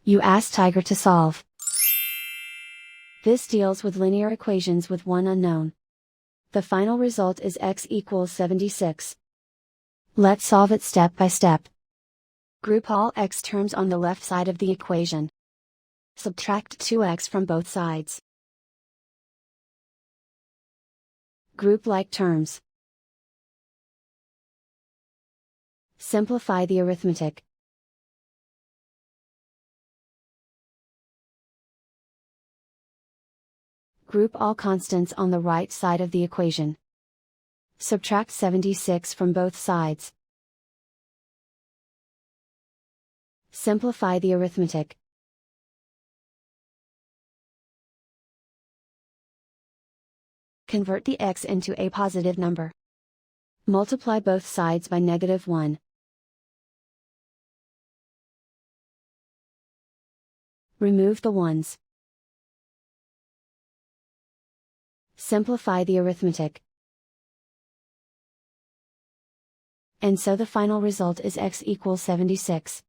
You ask Tiger to solve. This deals with linear equations with one unknown. The final result is x equals 76. Let's solve it step by step. Group all x terms on the left side of the equation. Subtract 2x from both sides. Group like terms. Simplify the arithmetic. Group all constants on the right side of the equation. Subtract 76 from both sides. Simplify the arithmetic. Convert the x into a positive number. Multiply both sides by -1. Remove the ones. Simplify the arithmetic. And so the final result is x equals 76.